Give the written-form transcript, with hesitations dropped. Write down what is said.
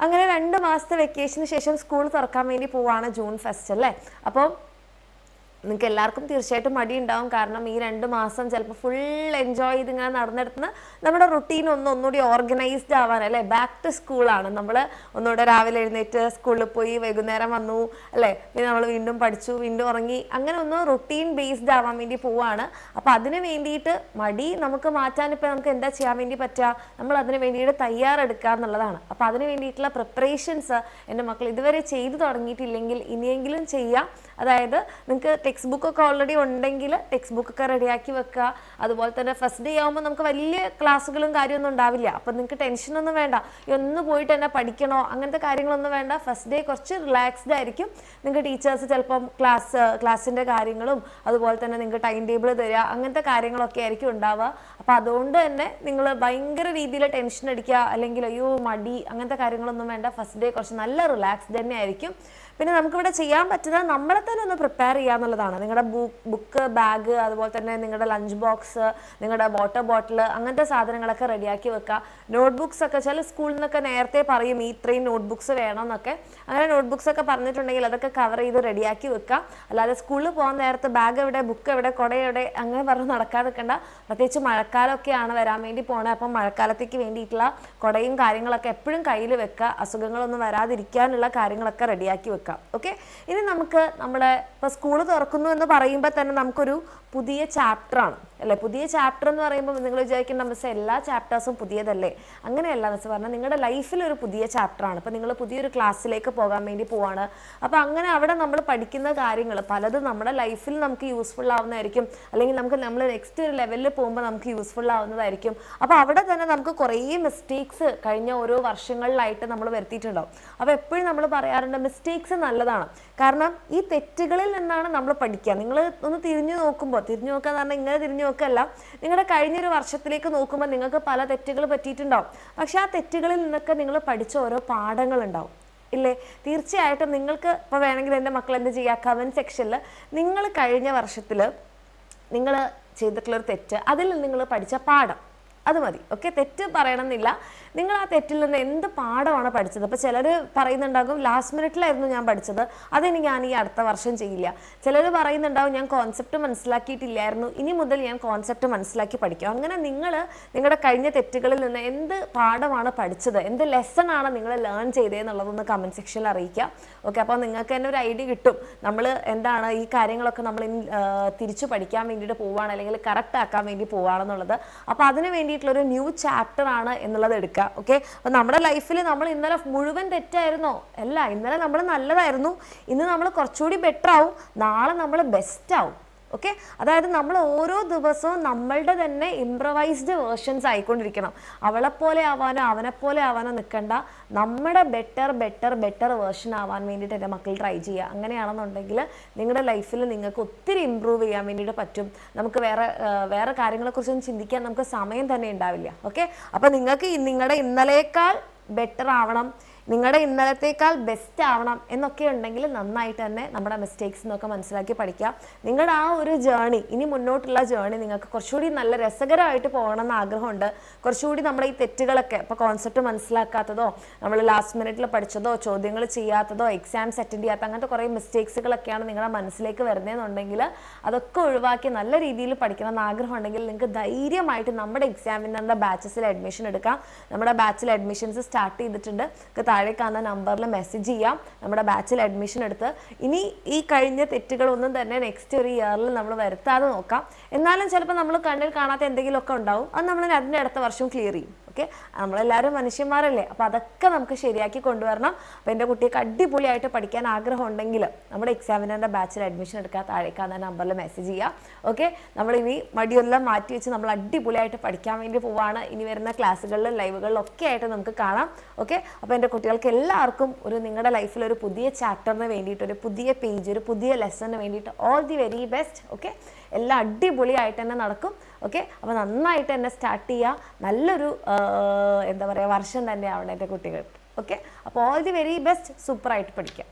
അങ്ങനെ 2 മാസത്തെ വെക്കേഷന് ശേഷം സ്കൂൾ തുറക്കാൻ വേണ്ടി പോവാണ് ജൂൺ ഫസ്റ്റ് അല്ലേ. അപ്പോൾ നിങ്ങൾക്ക് എല്ലാവർക്കും തീർച്ചയായിട്ടും മടി ഉണ്ടാവും. കാരണം ഈ 2 മാസം ചിലപ്പോൾ ഫുൾ എൻജോയ് ചെയ്ത് ഇങ്ങനെ നടന്നെടുത്തുന്ന നമ്മുടെ റുട്ടീൻ ഒന്നുകൂടി ഓർഗനൈസ്ഡ് ആവാൻ അല്ലേ. ബാക്ക് ടു സ്കൂളാണ്. നമ്മൾ ഒന്നുകൂടെ രാവിലെ എഴുന്നേറ്റ് സ്കൂളിൽ പോയി വൈകുന്നേരം വന്നു അല്ലേ, പിന്നെ നമ്മൾ വീണ്ടും പഠിച്ചു വീണ്ടും ഉറങ്ങി, അങ്ങനെ ഒന്ന് റുട്ടീൻ ബേസ്ഡ് ആവാൻ വേണ്ടി പോവാണ്. അപ്പോൾ അതിന് വേണ്ടിയിട്ട് മടി നമുക്ക് മാറ്റാൻ ഇപ്പോൾ നമുക്ക് എന്താ ചെയ്യാൻ വേണ്ടി പറ്റുക, നമ്മൾ അതിന് വേണ്ടിയിട്ട് തയ്യാറെടുക്കുക എന്നുള്ളതാണ്. അപ്പോൾ അതിന് വേണ്ടിയിട്ടുള്ള പ്രിപ്പറേഷൻസ് എൻ്റെ മക്കൾ ഇതുവരെ ചെയ്തു തുടങ്ങിയിട്ടില്ലെങ്കിൽ ഇനിയെങ്കിലും ചെയ്യുക. അതായത് നിങ്ങൾക്ക് ടെക്സ്റ്റ് ബുക്കൊക്കെ ഓൾറെഡി ഉണ്ടെങ്കിൽ ടെക്സ്റ്റ് ബുക്കൊക്കെ റെഡിയാക്കി വെക്കുക. അതുപോലെ തന്നെ ഫസ്റ്റ് ഡേ ആകുമ്പോൾ നമുക്ക് വലിയ ക്ലാസ്സുകളും കാര്യമൊന്നും ഉണ്ടാവില്ല. അപ്പം നിങ്ങൾക്ക് ടെൻഷനൊന്നും വേണ്ട, ഒന്ന് പോയിട്ട് തന്നെ പഠിക്കണോ അങ്ങനത്തെ കാര്യങ്ങളൊന്നും വേണ്ട. ഫസ്റ്റ് ഡേ കുറച്ച് റിലാക്സ്ഡ് ആയിരിക്കും. നിങ്ങൾക്ക് ടീച്ചേഴ്സ് ചിലപ്പം ക്ലാസ്സിൻ്റെ കാര്യങ്ങളും അതുപോലെ തന്നെ നിങ്ങൾക്ക് ടൈം ടേബിൾ തരിക, അങ്ങനത്തെ കാര്യങ്ങളൊക്കെ ആയിരിക്കും ഉണ്ടാവുക. അപ്പോൾ അതുകൊണ്ട് തന്നെ നിങ്ങൾ ഭയങ്കര രീതിയിൽ ടെൻഷൻ അടിക്കുക അല്ലെങ്കിൽ അയ്യോ മടി അങ്ങനത്തെ കാര്യങ്ങളൊന്നും വേണ്ട. ഫസ്റ്റ് ഡേ കുറച്ച് നല്ല റിലാക്സ്ഡ് തന്നെ ആയിരിക്കും. പിന്നെ നമുക്കിവിടെ ചെയ്യാൻ പറ്റുന്നത് നമ്മളെ തന്നെ ഒന്ന് പ്രിപ്പയർ ചെയ്യുക എന്നുള്ളതാണ്. നിങ്ങളുടെ ബുക്ക്, ബാഗ്, അതുപോലെ തന്നെ നിങ്ങളുടെ ലഞ്ച് ബോക്സ്, നിങ്ങളുടെ വാട്ടർ ബോട്ടിൽ, അങ്ങനത്തെ സാധനങ്ങളൊക്കെ റെഡിയാക്കി വെക്കുക. നോട്ട്ബുക്സ് ഒക്കെ ചില സ്കൂളിൽ നിന്നൊക്കെ നേരത്തെ പറയും ഇത്രയും നോട്ട്ബുക്സ് വേണം എന്നൊക്കെ. അങ്ങനെ നോട്ട്ബുക്സ് ഒക്കെ പറഞ്ഞിട്ടുണ്ടെങ്കിൽ അതൊക്കെ കവർ ചെയ്ത് റെഡിയാക്കി വെക്കുക. അല്ലാതെ സ്കൂളിൽ പോകാൻ നേരത്ത് ബാഗ് എവിടെ, ബുക്ക് എവിടെ, കുട എവിടെ അങ്ങനെ പറഞ്ഞ് നടക്കാൻ നിൽക്കേണ്ട. പ്രത്യേകിച്ച് മഴക്കാലമൊക്കെയാണ് വരാൻ വേണ്ടി പോണത്. അപ്പം മഴക്കാലത്തേക്ക് വേണ്ടിയിട്ടുള്ള കുടയും കാര്യങ്ങളൊക്കെ എപ്പോഴും കയ്യിൽ വെക്കുക. അസുഖങ്ങളൊന്നും വരാതിരിക്കാനുള്ള കാര്യങ്ങളൊക്കെ റെഡിയാക്കി വെക്കുക. ഓക്കെ, ഇനി നമുക്ക് നമ്മുടെ ഇപ്പോൾ സ്കൂൾ തുറക്കുന്നു എന്ന് പറയുമ്പോൾ തന്നെ നമുക്കൊരു പുതിയ ചാപ്റ്ററാണ് അല്ലേ. പുതിയ ചാപ്റ്റർ എന്ന് പറയുമ്പോൾ നിങ്ങൾ വിചാരിക്കേണ്ട മിസ് എല്ലാ ചാപ്റ്റേഴ്സും പുതിയതല്ലേ. അങ്ങനെയല്ല മിസ് പറഞ്ഞാൽ നിങ്ങളുടെ ലൈഫിലൊരു പുതിയ ചാപ്റ്ററാണ്. ഇപ്പോൾ നിങ്ങൾ പുതിയൊരു ക്ലാസ്സിലേക്ക് പോകാൻ വേണ്ടി പോവാണ്. അപ്പോൾ അങ്ങനെ അവിടെ നമ്മൾ പഠിക്കുന്ന കാര്യങ്ങൾ പലതും നമ്മുടെ ലൈഫിൽ നമുക്ക് യൂസ്ഫുൾ ആവുന്നതായിരിക്കും, അല്ലെങ്കിൽ നമ്മൾ നെക്സ്റ്റ് ഒരു ലെവലിൽ പോകുമ്പോൾ നമുക്ക് യൂസ്ഫുൾ ആവുന്നതായിരിക്കും. അപ്പോൾ അവിടെ തന്നെ നമുക്ക് കുറേ മിസ്റ്റേക്സ് കഴിഞ്ഞ ഓരോ വർഷങ്ങളിലായിട്ട് നമ്മൾ വരുത്തിയിട്ടുണ്ടാവും. അപ്പോൾ എപ്പോഴും നമ്മൾ പറയാറുണ്ട് മിസ്റ്റേക്സ് നല്ലതാണ്. കാരണം ഈ തെറ്റുകളിൽ നിന്നാണ് നമ്മൾ പഠിക്കുക. നിങ്ങൾ ഒന്ന് തിരിഞ്ഞു നോക്കുമ്പോൾ, തിരിഞ്ഞു നോക്കുക എന്ന് പറഞ്ഞാൽ ഇങ്ങനെ തിരിഞ്ഞു നോക്കല്ല, നിങ്ങളുടെ കഴിഞ്ഞൊരു വർഷത്തിലേക്ക് നോക്കുമ്പോൾ നിങ്ങൾക്ക് പല തെറ്റുകൾ പറ്റിയിട്ടുണ്ടാവും. പക്ഷെ ആ തെറ്റുകളിൽ നിന്നൊക്കെ നിങ്ങൾ പഠിച്ച ഓരോ പാഠങ്ങളുണ്ടാവും ഇല്ലേ. തീർച്ചയായിട്ടും നിങ്ങൾക്ക് ഇപ്പോൾ വേണമെങ്കിൽ എൻ്റെ മക്കൾ എന്ത് ചെയ്യുക, കമൻറ്റ് സെക്ഷനിൽ നിങ്ങൾ കഴിഞ്ഞ വർഷത്തിൽ നിങ്ങൾ ചെയ്തിട്ടുള്ളൊരു തെറ്റ്, അതിൽ നിന്ന് നിങ്ങൾ പഠിച്ച പാഠം അത് മതി. ഓക്കെ, തെറ്റ് പറയണമെന്നില്ല. നിങ്ങൾ ആ തെറ്റിൽ നിന്ന് എന്ത് പാഠമാണ് പഠിച്ചത്. അപ്പോൾ ചിലർ പറയുന്നുണ്ടാകും ലാസ്റ്റ് മിനിറ്റിലായിരുന്നു ഞാൻ പഠിച്ചത്, അതിന് ഞാൻ ഈ അടുത്ത വർഷം ചെയ്യില്ല. ചിലർ പറയുന്നുണ്ടാകും ഞാൻ കോൺസെപ്റ്റ് മനസ്സിലാക്കിയിട്ടില്ലായിരുന്നു, ഇനി മുതൽ ഞാൻ കോൺസെപ്റ്റ് മനസ്സിലാക്കി പഠിക്കും. അങ്ങനെ നിങ്ങൾ നിങ്ങളുടെ കഴിഞ്ഞ തെറ്റുകളിൽ നിന്ന് എന്ത് പാഠമാണ് പഠിച്ചത്, എന്ത് ലെസൺ ആണ് നിങ്ങൾ ലേൺ ചെയ്തതെന്നുള്ളതൊന്ന് കമൻറ്റ് സെക്ഷനിൽ അറിയിക്കുക. ഓക്കെ, അപ്പോൾ നിങ്ങൾക്ക് തന്നെ ഒരു ഐഡിയ കിട്ടും നമ്മൾ എന്താണ് ഈ കാര്യങ്ങളൊക്കെ നമ്മൾ തിരിച്ചു പഠിക്കാൻ വേണ്ടിയിട്ട് പോവുകയാണ് അല്ലെങ്കിൽ കറക്റ്റ് ആക്കാൻ വേണ്ടി പോവുകയാണെന്നുള്ളത്. അപ്പോൾ അതിന് വേണ്ടിയിട്ടുള്ളൊരു ന്യൂ ചാപ്റ്റർ ആണ് എന്നുള്ളത് എടുക്കുക. ഓക്കെ, അപ്പോൾ നമ്മുടെ ലൈഫിൽ നമ്മൾ ഇന്നലെ മുഴുവൻ തെറ്റായിരുന്നോ? അല്ല, ഇന്നലെ നമ്മൾ നല്ലതായിരുന്നു, ഇന്ന് നമ്മൾ കുറച്ചുകൂടി ബെറ്റർ ആവും, നാളെ നമ്മൾ ബെസ്റ്റ് ആവും. ഓക്കെ, അതായത് നമ്മൾ ഓരോ ദിവസവും നമ്മളുടെ തന്നെ ഇംപ്രവൈസ്ഡ് വേർഷൻസ് ആയിക്കൊണ്ടിരിക്കണം. അവളെപ്പോലെ ആവാനോ അവനെപ്പോലെ ആവാനോ നിൽക്കണ്ട, നമ്മുടെ ബെറ്റർ വേർഷൻ ആവാൻ വേണ്ടിയിട്ട് എൻ്റെ മക്കൾ ട്രൈ ചെയ്യുക. അങ്ങനെയാണെന്നുണ്ടെങ്കിൽ നിങ്ങളുടെ ലൈഫിൽ നിങ്ങൾക്ക് ഒത്തിരി ഇമ്പ്രൂവ് ചെയ്യാൻ വേണ്ടിയിട്ട് പറ്റും. നമുക്ക് വേറെ കാര്യങ്ങളെക്കുറിച്ചൊന്നും ചിന്തിക്കാൻ നമുക്ക് സമയം തന്നെ ഉണ്ടാവില്ല. ഓക്കെ, അപ്പോൾ നിങ്ങൾക്ക് നിങ്ങളുടെ ഇന്നലേക്കാൾ ബെറ്റർ ആവണം, നിങ്ങളുടെ ഇന്നലത്തേക്കാൾ ബെസ്റ്റ് ആവണം എന്നൊക്കെ ഉണ്ടെങ്കിൽ നന്നായിട്ട് തന്നെ നമ്മുടെ മിസ്റ്റേക്സ് എന്നൊക്കെ മനസ്സിലാക്കി പഠിക്കുക. നിങ്ങളുടെ ആ ഒരു ജേണി, ഇനി മുന്നോട്ടുള്ള ജേണി നിങ്ങൾക്ക് കുറച്ചുകൂടി നല്ല രസകരമായിട്ട് പോകണം എന്ന് ആഗ്രഹമുണ്ട്. കുറച്ചുകൂടി നമ്മുടെ ഈ തെറ്റുകളൊക്കെ, ഇപ്പോൾ കോൺസെപ്റ്റ് മനസ്സിലാക്കാത്തതോ നമ്മൾ ലാസ്റ്റ് മിനിറ്റിൽ പഠിച്ചതോ ചോദ്യങ്ങൾ ചെയ്യാത്തതോ എക്സാംസ് അറ്റൻഡ് ചെയ്യാത്ത അങ്ങനത്തെ കുറേ മിസ്റ്റേക്സുകളൊക്കെയാണ് നിങ്ങളുടെ മനസ്സിലേക്ക് വരുന്നതെന്നുണ്ടെങ്കിൽ അതൊക്കെ ഒഴിവാക്കി നല്ല രീതിയിൽ പഠിക്കണം എന്ന് ആഗ്രഹം ഉണ്ടെങ്കിൽ നിങ്ങൾക്ക് ധൈര്യമായിട്ട് നമ്മുടെ എക്സാമിൻ്റെ ബാച്ചസിൽ അഡ്മിഷൻ എടുക്കാം. നമ്മുടെ ബാച്ചിൽ അഡ്മിഷൻസ് സ്റ്റാർട്ട് ചെയ്തിട്ടുണ്ട്. താഴെ കാണുന്ന നമ്പറിൽ മെസ്സേജ് ചെയ്യാം. നമ്മുടെ ബാച്ചിൽ അഡ്മിഷൻ എടുത്ത് ഇനി ഈ കഴിഞ്ഞ തെറ്റുകളൊന്നും തന്നെ നെക്സ്റ്റ് ഒരു ഇയറിൽ നമ്മൾ വരുത്താതെ നോക്കാം. എന്നാലും ചിലപ്പോൾ നമ്മൾ കണ്ണിൽ കാണാത്ത എന്തെങ്കിലുമൊക്കെ ഉണ്ടാവും, അത് നമ്മൾ അതിൻ്റെ അടുത്ത വർഷം ക്ലിയർ ചെയ്യും. ഓക്കെ, നമ്മളെല്ലാവരും മനുഷ്യന്മാരല്ലേ, അപ്പോൾ അതൊക്കെ നമുക്ക് ശരിയാക്കി കൊണ്ടുവരണം. അപ്പോൾ എൻ്റെ കുട്ടിക്ക് അടിപൊളിയായിട്ട് പഠിക്കാൻ ആഗ്രഹം ഉണ്ടെങ്കിൽ നമ്മുടെ എക്സാമിനറിൻ്റെ ബാച്ചിൽ അഡ്മിഷൻ എടുക്കാൻ താഴെ കാണുന്ന നമ്പറിൽ മെസ്സേജ് ചെയ്യാം. ഓക്കെ, നമ്മളിനി മടിയെല്ലാം മാറ്റി വെച്ച് നമ്മൾ അടിപൊളിയായിട്ട് പഠിക്കാൻ വേണ്ടി പോവാണ്. ഇനി വരുന്ന ക്ലാസ്സുകളിലും ലൈവുകളിലൊക്കെ ആയിട്ട് നമുക്ക് കാണാം. ഓക്കെ, അപ്പോൾ എൻ്റെ കുട്ടികൾക്ക് എല്ലാവർക്കും നിങ്ങളുടെ ലൈഫിൽ ഒരു പുതിയ ചാപ്റ്ററിന് വേണ്ടിയിട്ട്, ഒരു പുതിയ പേജ്, ഒരു പുതിയ ലെസണിന് വേണ്ടിയിട്ട് all the very best. Okay, എല്ലാം അടിപൊളിയായിട്ട് തന്നെ നടക്കും. ഓക്കെ, അപ്പോൾ നന്നായിട്ട് തന്നെ സ്റ്റാർട്ട് ചെയ്യുക. നല്ലൊരു എന്താ പറയുക വർഷം തന്നെ ആവണം എൻ്റെ കുട്ടികൾക്ക്. ഓക്കെ, അപ്പോൾ ഓൾ ദി വെരി ബെസ്റ്റ്. സൂപ്പറായിട്ട് പഠിക്കാം.